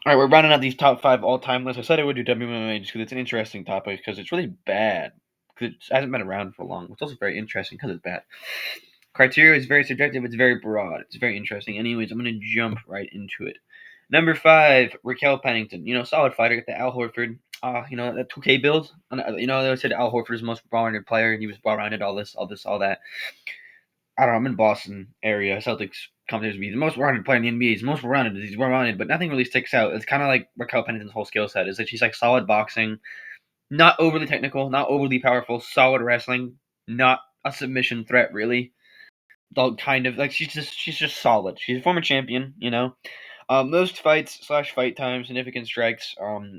All right, we're rounding out these top 5 all-time lists. I said I would do WMMA just because it's an interesting topic because it's really bad. Because it hasn't been around for long. It's also very interesting because it's bad. Criteria is very subjective. It's very broad. It's very interesting. Anyways, I'm going to jump right into it. Number 5, Raquel Pennington. Solid fighter. Got the Al Horford. That 2K build. They said Al Horford is the most well-rounded player, and he was well-rounded. All this, all that. I don't know. I'm in Boston area. Celtics commentators be the most well-rounded player in the NBA. He's the most well-rounded. He's well-rounded, but nothing really sticks out. It's kind of like Raquel Pennington's whole skill set is that she's like solid boxing, not overly technical, not overly powerful, solid wrestling, not a submission threat really. Kind of like she's just solid. She's a former champion. Most fights / fight time, significant strikes.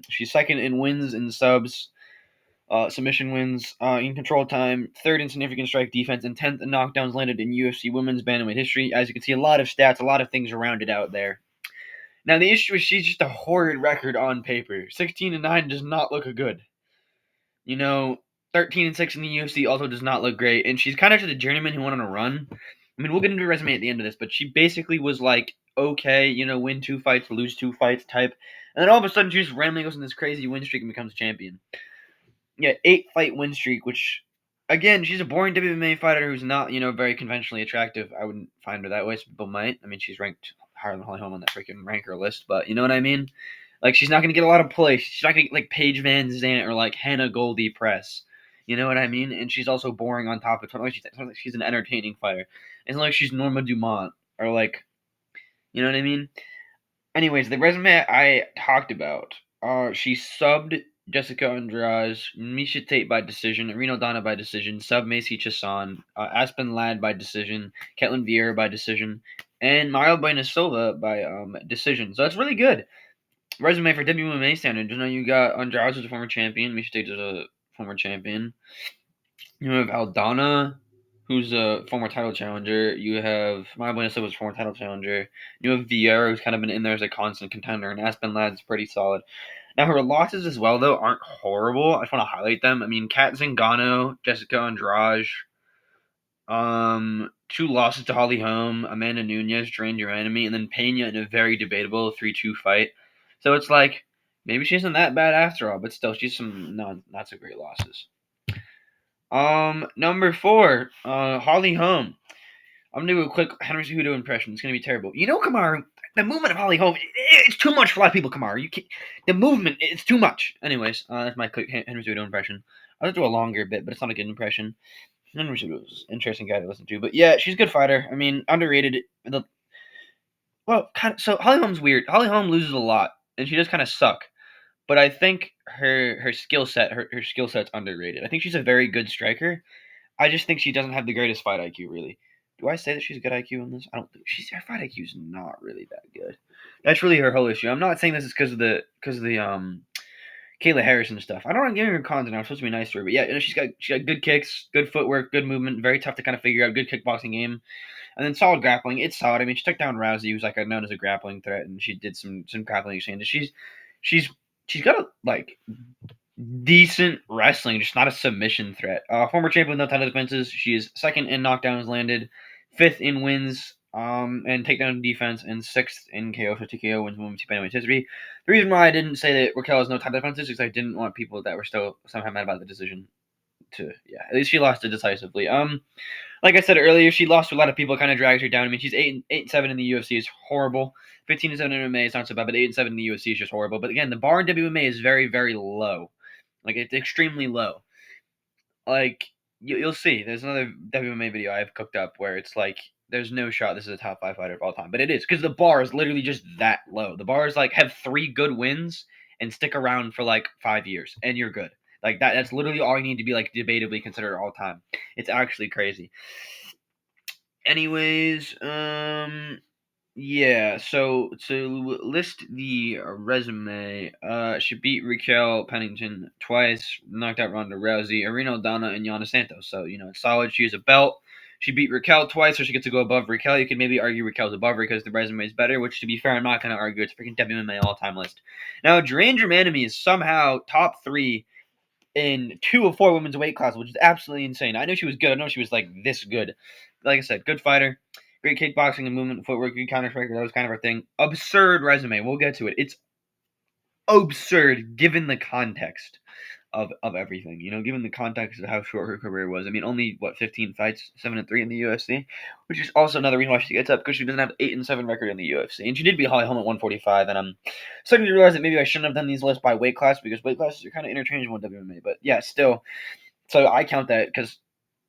She's second in wins and subs. Submission wins in control time, third in significant strike defense, and 10th in knockdowns landed in UFC women's bantamweight history. As you can see, a lot of stats, a lot of things are rounded out there. Now, the issue is she's just a horrid record on paper. 16-9 does not look good. 13-6 in the UFC also does not look great, and she's kind of just a journeyman who went on a run. I mean, we'll get into her resume at the end of this, but she basically was like, okay, win 2 fights, lose 2 fights type, and then all of a sudden she just randomly goes on this crazy win streak and becomes champion. Yeah, 8-fight win streak, which again, she's a boring WMA fighter who's not, very conventionally attractive. I wouldn't find her that way. Some people might. I mean, she's ranked higher than Holly Holm on that freaking ranker list, but you know what I mean? Like, she's not gonna get a lot of play. She's not gonna get like Paige Van Zandt or like Hannah Goldie press. You know what I mean? And she's also boring on top of it. It's not like she's an entertaining fighter. It's not like she's Norma Dumont or like, you know what I mean? Anyways, the resume I talked about, she subbed Jessica Andrade, Misha Tate by decision, Reno Donna by decision, sub Macy Chiasson, Aspen Ladd by decision, Ketlin Vieira by decision, and Mario Buena by decision. So that's really good. Resume for WMA standards. You got Andrade as a former champion, Misha Tate as a former champion. You have Aldana, who's a former title challenger. You have Maya Buena Silva's former title challenger. You have Vieira, who's kind of been in there as a constant contender, and Aspen Ladd's pretty solid. Now, her losses as well, though, aren't horrible. I just want to highlight them. I mean, Kat Zingano, Jessica Andrade, 2 losses to Holly Holm, Amanda Nunes, drained your enemy, and then Pena in a very debatable 3-2 fight. So it's like, maybe she isn't that bad after all, but still, she's some not so great losses. Number 4, Holly Holm. I'm gonna do a quick Henry Cejudo impression. It's gonna be terrible. Kamaru, the movement of Holly Holm, it's too much for a lot of people. Kamaru, you can't. The movement, it's too much. Anyways, that's my quick Henry Cejudo impression. I'll do a longer bit, but it's not a good impression. Henry Cejudo is an interesting guy to listen to, but yeah, she's a good fighter. I mean, underrated. So Holly Holm's weird. Holly Holm loses a lot, and she does kind of suck. But I think her skill set's underrated. I think she's a very good striker. I just think she doesn't have the greatest fight IQ, really. Do I say that she's a good IQ in this? I don't think her fight IQ is not really that good. That's really her whole issue. I'm not saying this is because of the Kayla Harrison stuff. I don't want to give her content. I'm supposed to be nice to her, but yeah, she's got good kicks, good footwork, good movement, very tough to kind of figure out. Good kickboxing game, and then solid grappling. It's solid. I mean, she took down Rousey, who's like known as a grappling threat, and she did some grappling exchanges. She's got a like decent wrestling, just not a submission threat. Former champion with no title defenses. She is second in knockdowns landed, fifth in wins, and takedown defense, and sixth in KO for TKO wins women's bantamweight history. The reason why I didn't say that Raquel has no title defenses is because I didn't want people that were still somehow mad about the decision to, yeah, at least she lost it decisively. Like I said earlier, she lost to a lot of people. Kind of drags her down. I mean, she's 8-7 in the UFC is horrible. 15-7 in MMA is not so bad, but 8-7 in the UFC is just horrible. But again, the bar in WMA is very, very low. Like, it's extremely low. Like, you'll see. There's another WMA video I've cooked up where it's like, there's no shot this is a top 5 fighter of all time. But it is, because the bar is literally just that low. The bar is like, have 3 good wins and stick around for like 5 years, and you're good. Like, that's literally all you need to be like debatably considered all time. It's actually crazy. Anyways, yeah, so to list the resume, she beat Raquel Pennington twice, knocked out Ronda Rousey, Arena Aldana, and Yana Santos. So, it's solid. She has a belt. She beat Raquel twice, so she gets to go above Raquel. You could maybe argue Raquel's above her because the resume is better, which, to be fair, I'm not going to argue. It's a freaking WMA all-time list. Now, Duran Germanimi is somehow top 3 in 2 of 4 women's weight classes, which is absolutely insane. I knew she was good. I know she was, like, this good. Like I said, good fighter. Great kickboxing and movement, footwork, good counter striker. That was kind of her thing. Absurd resume. We'll get to it. It's absurd given the context of everything. Given the context of how short her career was. I mean, only what 15 fights, 7-3 in the UFC, which is also another reason why she gets up because she doesn't have 8-7 record in the UFC, and she did beat Holly Holm at 145. And I'm starting to realize that maybe I shouldn't have done these lists by weight class because weight classes are kind of interchangeable in WMMA. But yeah, still, so I count that because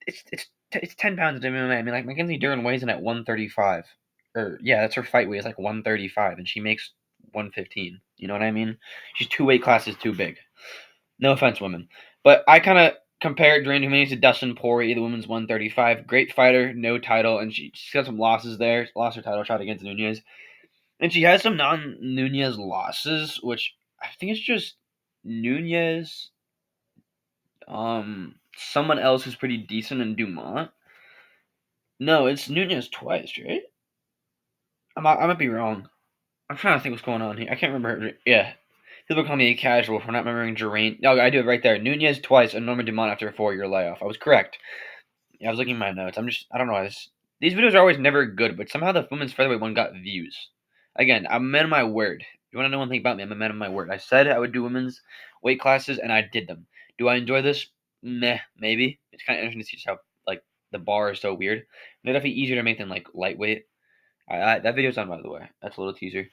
it's 10 pounds of MMA. I mean, like Mackenzie Dern weighs in at 135, or yeah, that's her fight weight is like 135, and she makes 115. You know what I mean? She's 2 weight classes too big. No offense, women. But I kind of compared Duran Jimenez to Dustin Poirier, the women's 135. Great fighter, no title, and she's got some losses there. Lost her title shot against Nunez. And she has some non-Nunez losses, which I think it's just Nunez, someone else who's pretty decent in Dumont. No, it's Nunez twice, right? I might be wrong. I'm trying to think what's going on here. I can't remember. Yeah. People call me a casual for not remembering Geraint. No, I do it right there. Nunez twice and Norman Dumont after a 4-year layoff. I was correct. Yeah, I was looking at my notes. I don't know. These videos are always never good, but somehow the women's featherweight one got views. Again, I'm a man of my word. You want to know one thing about me? I'm a man of my word. I said I would do women's weight classes, and I did them. Do I enjoy this? Meh, maybe. It's kind of interesting to see just how, like, the bar is so weird. They're definitely easier to make than, like, lightweight. That video's on, by the way. That's a little teaser.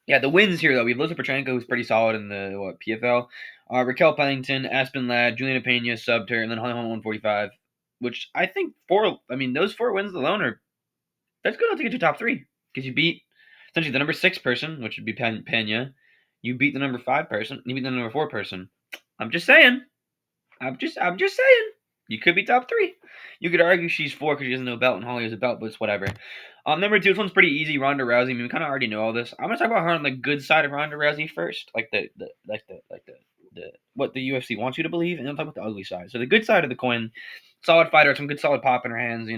Yeah, the wins here, though. We have Liza Petrenko, who's pretty solid in the PFL. Raquel Pennington, Aspen Ladd, Juliana Pena subbed her, and then Holly Holm 145. Which I think those 4 wins alone that's good enough to get to top 3. Because you beat, essentially, the number 6 person, which would be Pena. You beat the number 5 person. You beat the number 4 person. I'm just saying. I'm just saying. You could be top 3. You could argue she's 4 because she has no belt and Holly has a belt, but it's whatever. Number 2, this one's pretty easy. Ronda Rousey. I mean, we kind of already know all this. I'm gonna talk about her on the good side of Ronda Rousey first, like the what the UFC wants you to believe, and then I'll talk about the ugly side. So the good side of the coin, solid fighter, some good solid pop in her hands.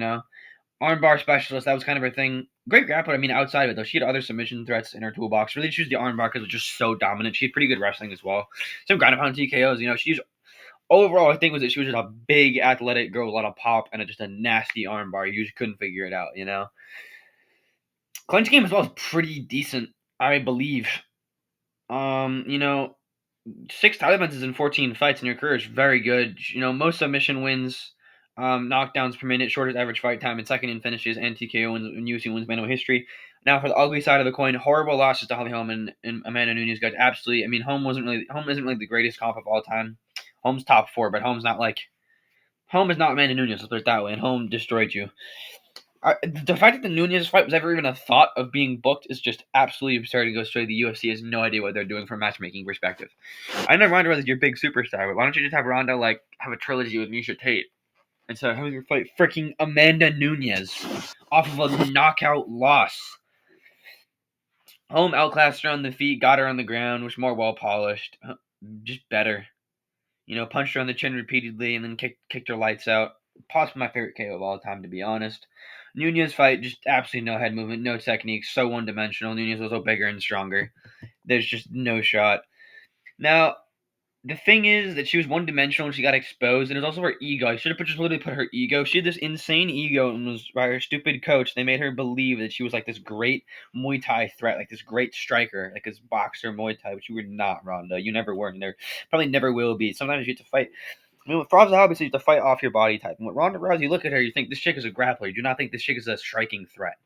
Armbar specialist. That was kind of her thing. Great grappler. I mean, outside of it though, she had other submission threats in her toolbox. Really choose the armbar because it was just so dominant. She had pretty good wrestling as well. Some ground and pound TKOs. She's overall, I think was that she was just a big athletic girl with a lot of pop and just a nasty armbar. You just couldn't figure it out. Clinch game as well is pretty decent, I believe. 6 title defenses in 14 fights in your career is very good. Most submission wins, knockdowns per minute, shortest average fight time, and second in finishes and TKO in UFC wins bantamweight history. Now for the ugly side of the coin, horrible losses to Holly Holm and Amanda Nunes, guys. Absolutely. I mean, Holm isn't really the greatest comp of all time. Holm's top 4, but Holm is not Amanda Nunes. Let's put it that way. And Holm destroyed you. The fact that the Nunez fight was ever even a thought of being booked is just absolutely absurd to go straight. The UFC has no idea what they're doing from a matchmaking perspective. I know Ronda Rousey's your big superstar, but why don't you just have Ronda have a trilogy with Miesha Tate instead of having her fight freaking Amanda Nunes off of a knockout loss? Holm outclassed her on the feet, got her on the ground, was more well polished, just better. Punched her on the chin repeatedly and then kicked her lights out. Possibly my favorite KO of all time, to be honest. Nunez fight, just absolutely no head movement, no technique, so one-dimensional. Nunez was also bigger and stronger. There's just no shot. Now, the thing is that she was one-dimensional and she got exposed, and it was also her ego. I should have just literally put her ego. She had this insane ego and was by her stupid coach. They made her believe that she was like this great Muay Thai threat, like this great striker, like this boxer Muay Thai, which you were not, Ronda. You never were, and there probably never will be. Sometimes you have to fight. With Faraz obviously you have to fight off your body type. And with Ronda Rousey, you look at her, you think this chick is a grappler. You do not think this chick is a striking threat.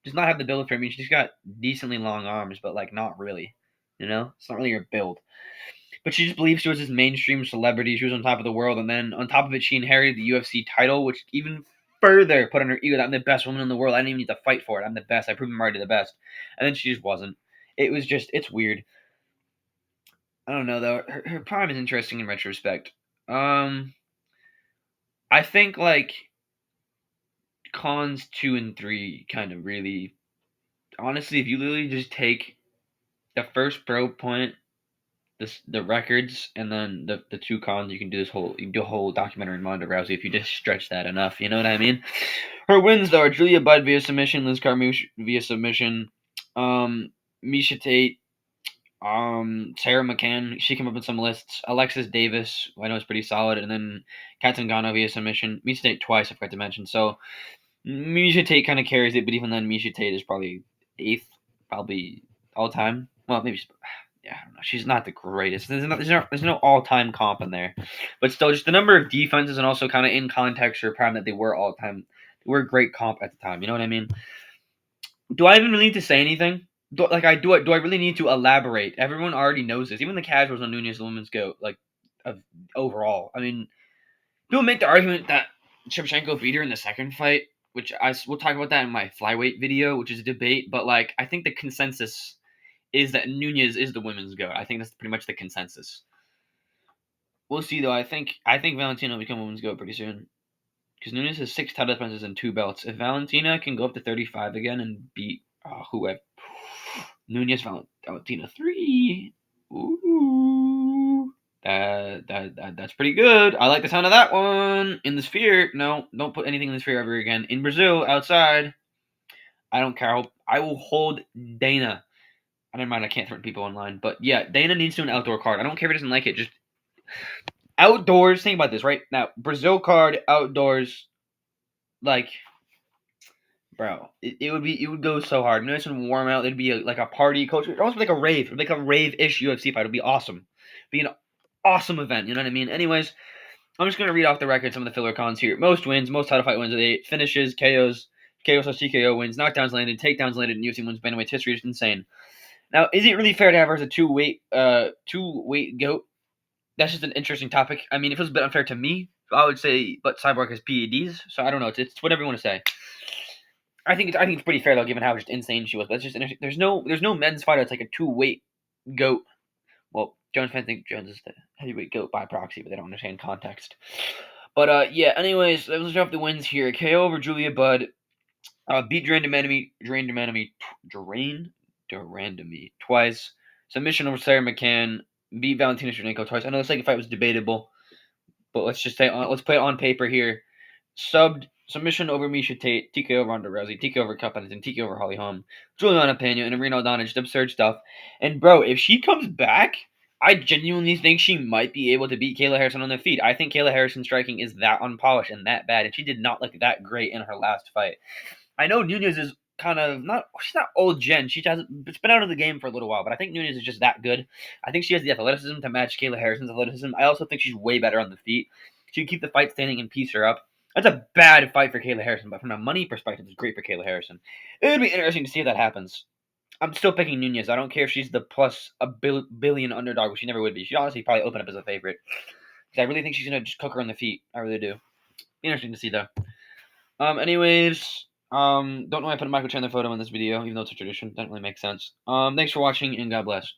Does not have the build for her. I mean, she's got decently long arms, but not really. It's not really her build. But she just believes she was this mainstream celebrity. She was on top of the world, and then on top of it, she inherited the UFC title, which even further put on her ego that I'm the best woman in the world. I didn't even need to fight for it. I'm the best. I proved I'm already the best. And then she just wasn't. It's weird. I don't know though. Her prime is interesting in retrospect. I think cons 2 and 3 kind of really, honestly, if you literally just take the first pro point, the records, and then the 2 cons, you can do a whole documentary on Ronda Rousey if you just stretch that enough. You know what I mean? Her wins though are Julia Budd via submission, Liz Carmouche via submission, Miesha Tate, Sarah McCann, she came up with some lists. Alexis Davis, who I know is pretty solid, and then Kat Zingano via submission. Miesha Tate twice, I forgot to mention. So Miesha Tate kind of carries it, but even then, Miesha Tate is probably 8th, probably all time. Well, maybe I don't know. She's not the greatest. There's no all-time comp in there, but still, just the number of defenses and also kind of in context or prime that they were all-time. They were a great comp at the time. You know what I mean? Do I even really need to say anything? Do I really need to elaborate? Everyone already knows this. Even the casuals on Nunez, the women's goat, of overall. I mean, people make the argument that Shevchenko beat her in the second fight, which we'll talk about that in my flyweight video, which is a debate. But I think the consensus is that Nunez is the women's goat. I think that's pretty much the consensus. We'll see though. I think Valentina will become women's goat pretty soon because Nunez has 6 title defenses and 2 belts. If Valentina can go up to 35 again and beat whoever, Nunez Valentina 3, ooh, that's pretty good. I like the sound of that one. In the sphere, no, don't put anything in the sphere ever again. In Brazil, outside, I don't care. I will hold Dana. I don't mind. I can't threaten people online, but yeah, Dana needs to do an outdoor card. I don't care if he doesn't like it. Just outdoors. Think about this right now. Brazil card outdoors, like, bro, it would go so hard. Nice and warm out. It'd be like a party culture. It'd almost be like a rave. It'd be like a rave-ish UFC fight. It'd be awesome. It'd be an awesome event. You know what I mean? Anyways, I'm just gonna read off the record some of the filler cons here. Most wins, most title fight wins with 8 finishes, KOs, KO/TKO wins, knockdowns landed, takedowns landed, and UFC wins bantamweight history is insane. Now, is it really fair to have her as a two-weight goat? That's just an interesting topic. I mean, it feels a bit unfair to me. I would say, but Cyborg has PEDs, so I don't know. It's whatever you want to say. I think it's pretty fair though, given how just insane she was. But it's just interesting. There's no men's fighter that's like a two-weight goat. Well, Jones fans think Jones is the heavyweight goat by proxy, but they don't understand context. But yeah. Anyways, let's drop the wins here. KO over Julia Budd. Beat Durandamy twice. Submission over Sarah McCann. Beat Valentina Shevchenko twice. I know the second fight was debatable, but let's put it on paper here. Submission over Miesha Tate, TKO over Ronda Rousey, TKO over Cup Pennington, TKO over Holly Holm, Juliana Pena, and Irina Aldana, just absurd stuff. And bro, if she comes back, I genuinely think she might be able to beat Kayla Harrison on the feet. I think Kayla Harrison's striking is that unpolished and that bad, and she did not look that great in her last fight. I know Nunez is kind of she's not old gen. It's been out of the game for a little while, but I think Nunez is just that good. I think she has the athleticism to match Kayla Harrison's athleticism. I also think she's way better on the feet. She can keep the fight standing and piece her up. That's a bad fight for Kayla Harrison, but from a money perspective, it's great for Kayla Harrison. It would be interesting to see if that happens. I'm still picking Nunez. I don't care if she's the plus a billion underdog, which she never would be. She'd honestly probably open up as a favorite. Because I really think she's going to just cook her on the feet. I really do. Interesting to see, though. Anyways, don't know why I put a Michael Chandler photo in this video, even though it's a tradition. Doesn't really make sense. Thanks for watching, and God bless.